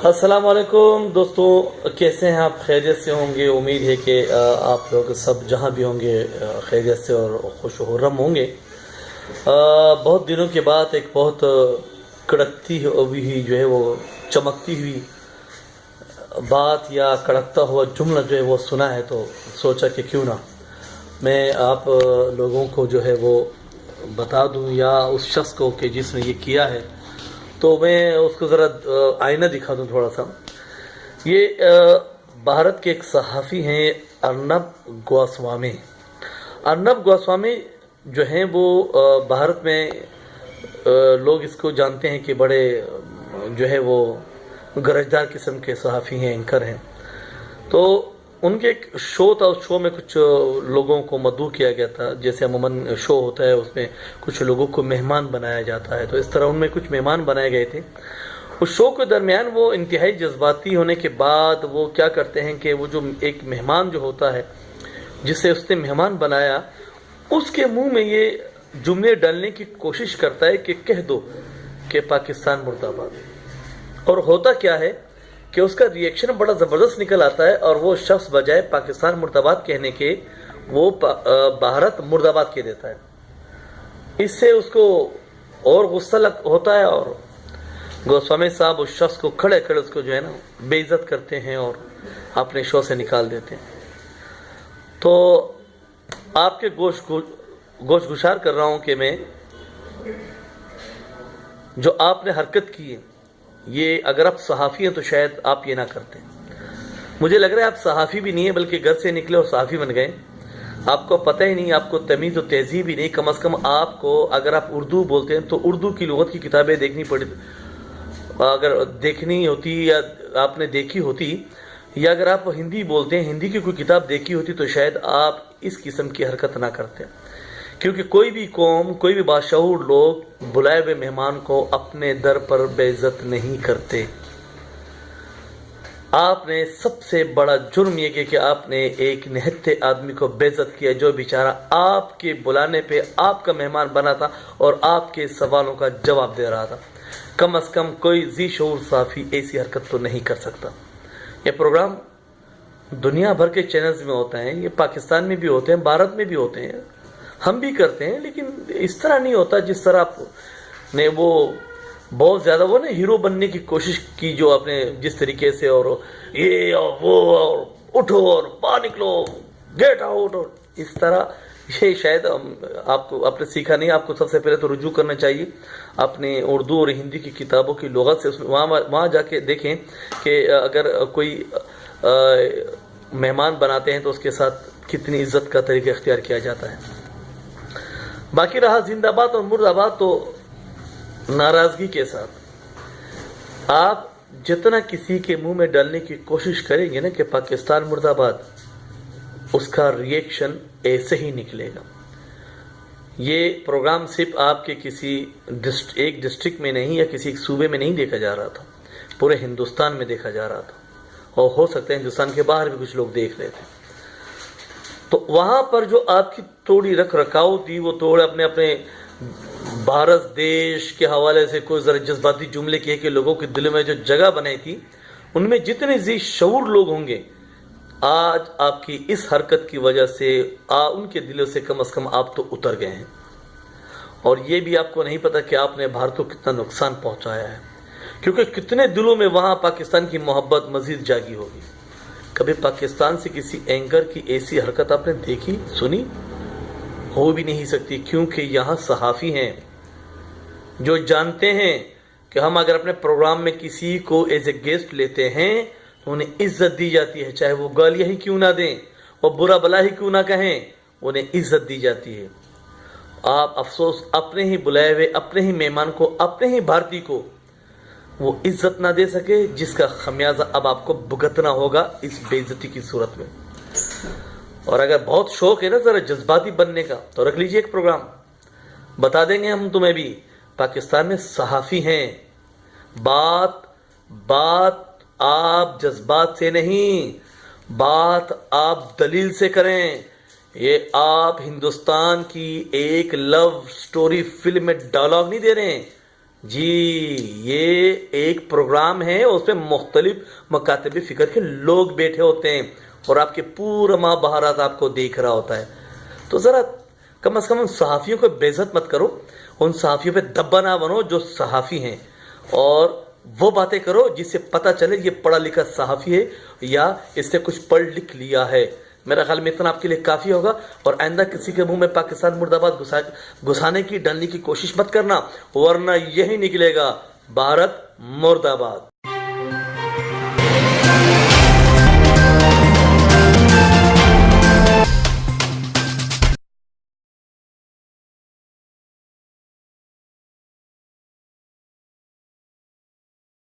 السلام علیکم دوستوں، کیسے ہیں آپ؟ خیریت سے ہوں گے؟ امید ہے کہ آپ لوگ سب جہاں بھی ہوں گے خیریت سے اور خوش و خرم ہوں گے۔ بہت دنوں کے بعد ایک بہت کڑکتی ہوئی جو ہے وہ چمکتی ہوئی بات یا کڑکتا ہوا جملہ جو ہے وہ سنا ہے، تو سوچا کہ کیوں نہ میں آپ لوگوں کو جو ہے وہ بتا دوں، یا اس شخص کو کہ جس نے یہ کیا ہے تو میں اس کو ذرا آئینہ دکھا دوں تھوڑا سا۔ یہ بھارت کے ایک صحافی ہیں ارنب گوسوامی۔ ارنب گوسوامی جو ہیں وہ بھارت میں لوگ اس کو جانتے ہیں کہ بڑے جو ہے وہ گرجدار قسم کے صحافی ہیں، اینکر ہیں۔ تو ان کے ایک شو تھا، اس شو میں کچھ لوگوں کو مدعو کیا گیا تھا، جیسے عموماً شو ہوتا ہے اس میں کچھ لوگوں کو مہمان بنایا جاتا ہے، تو اس طرح ان میں کچھ مہمان بنائے گئے تھے۔ اس شو کے درمیان وہ انتہائی جذباتی ہونے کے بعد وہ کیا کرتے ہیں کہ وہ جو ایک مہمان جو ہوتا ہے جسے اس نے مہمان بنایا، اس کے منہ میں یہ جملے ڈالنے کی کوشش کرتا ہے کہ کہہ دو کہ پاکستان مرد آباد۔ اور ہوتا کیا ہے کہ اس کا ریئیکشن بڑا زبردست نکل آتا ہے، اور وہ شخص بجائے پاکستان مرد آباد کہنے کے وہ بھارت مرد آباد کہہ دیتا ہے۔ اس سے اس کو اور غصہ ہوتا ہے، اور گوسوامی صاحب اس شخص کو کھڑے اس کو جو ہے نا بے عزت کرتے ہیں اور اپنے شو سے نکال دیتے ہیں۔ تو آپ کے گوش گشار کر رہا ہوں کہ میں جو آپ نے حرکت کی ہے، یہ اگر آپ صحافی ہیں تو شاید آپ یہ نہ کرتے۔ مجھے لگ رہا ہے آپ صحافی بھی نہیں ہیں، بلکہ گھر سے نکلے اور صحافی بن گئے۔ آپ کو پتہ ہی نہیں، آپ کو تمیز و تہذیب ہی نہیں۔ کم از کم آپ کو، اگر آپ اردو بولتے ہیں تو اردو کی لغت کی کتابیں دیکھنی پڑی، اگر دیکھنی ہوتی یا آپ نے دیکھی ہوتی، یا اگر آپ ہندی بولتے ہیں ہندی کی کوئی کتاب دیکھی ہوتی تو شاید آپ اس قسم کی حرکت نہ کرتے۔ کیونکہ کوئی بھی قوم، کوئی بھی باشعور لوگ بلائے ہوئے مہمان کو اپنے در پر بے عزت نہیں کرتے۔ آپ نے سب سے بڑا جرم یہ کہ آپ نے ایک نہتے آدمی کو بے عزت کیا، جو بیچارہ آپ کے بلانے پہ آپ کا مہمان بنا تھا اور آپ کے سوالوں کا جواب دے رہا تھا۔ کم از کم کوئی ذی شعور صحافی ایسی حرکت تو نہیں کر سکتا۔ یہ پروگرام دنیا بھر کے چینلز میں ہوتا ہے، یہ پاکستان میں بھی ہوتے ہیں، بھارت میں بھی ہوتے ہیں، ہم بھی کرتے ہیں، لیکن اس طرح نہیں ہوتا جس طرح آپ نے وہ بہت زیادہ وہ نا ہیرو بننے کی کوشش کی، جو آپ نے جس طریقے سے، اور یہ اور وہ اور اٹھو اور باہر نکلو، گیٹ آؤٹ، اور اس طرح یہ شاید آپ نے سیکھا نہیں۔ آپ کو سب سے پہلے تو رجوع کرنا چاہیے اپنے اردو اور ہندی کی کتابوں کی لغت سے، وہاں جا کے دیکھیں کہ اگر کوئی مہمان بناتے ہیں تو اس کے ساتھ کتنی عزت کا طریقہ اختیار کیا جاتا ہے۔ باقی رہا زندہ باد اور مرد آباد، تو ناراضگی کے ساتھ آپ جتنا کسی کے منہ میں ڈالنے کی کوشش کریں گے نا کہ پاکستان مرد آباد، اس کا ریئیکشن ایسے ہی نکلے گا۔ یہ پروگرام صرف آپ کے کسی ایک ڈسٹرکٹ میں نہیں یا کسی ایک صوبے میں نہیں دیکھا جا رہا تھا، پورے ہندوستان میں دیکھا جا رہا تھا، اور ہو سکتا ہے ہندوستان کے باہر بھی کچھ لوگ دیکھ رہے تھے۔ تو وہاں پر جو آپ کی تھوڑی رکھ رکھاؤ تھی، وہ تھوڑے اپنے بھارت دیش کے حوالے سے کوئی ذرا جذباتی جملے کہے کہ لوگوں کے دل میں جو جگہ بنائی تھی، ان میں جتنے ذی شعور لوگ ہوں گے، آج آپ کی اس حرکت کی وجہ سے ان کے دلوں سے کم از کم آپ تو اتر گئے ہیں۔ اور یہ بھی آپ کو نہیں پتا کہ آپ نے بھارت کو کتنا نقصان پہنچایا ہے، کیونکہ کتنے دلوں میں وہاں پاکستان کی محبت مزید جاگی ہوگی۔ کبھی پاکستان سے کسی اینکر کی ایسی حرکت آپ نے دیکھی، سنی؟ ہو بھی نہیں سکتی، کیونکہ یہاں صحافی ہیں جو جانتے ہیں کہ ہم اگر اپنے پروگرام میں کسی کو ایز اے گیسٹ لیتے ہیں تو انہیں عزت دی جاتی ہے، چاہے وہ گالیاں ہی کیوں نہ دیں اور برا بلا ہی کیوں نہ کہیں، انہیں عزت دی جاتی ہے۔ آپ افسوس اپنے ہی بلائے ہوئے اپنے ہی مہمان کو، اپنے ہی بھارتی کو وہ عزت نہ دے سکے، جس کا خمیازہ اب آپ کو بھگتنا ہوگا اس بے عزتی کی صورت میں۔ اور اگر بہت شوق ہے نا ذرا جذباتی بننے کا، تو رکھ لیجئے ایک پروگرام، بتا دیں گے ہم تمہیں بھی پاکستان میں صحافی ہیں۔ بات آپ جذبات سے نہیں، بات آپ دلیل سے کریں۔ یہ آپ ہندوستان کی ایک لو سٹوری فلم میں ڈائلاگ نہیں دے رہے ہیں، جی یہ ایک پروگرام ہے، اس پہ مختلف مکاتب فکر کے لوگ بیٹھے ہوتے ہیں اور آپ کے پورا مہابھارت آپ کو دیکھ رہا ہوتا ہے. تو ذرا کم از کم ان صحافیوں کو بے عزت مت کرو، ان صحافیوں پہ دبا نہ بنو جو صحافی ہیں، اور وہ باتیں کرو جس سے پتہ چلے یہ پڑھا لکھا صحافی ہے یا اس نے کچھ پڑھ لکھ لیا ہے. میرا خیال میں اتنا آپ کے لیے کافی ہوگا، اور آئندہ کسی کے منہ میں پاکستان مرد آباد گھسانے کی ڈالنے کی کوشش مت کرنا، ورنہ یہی نکلے گا بھارت مرد آباد.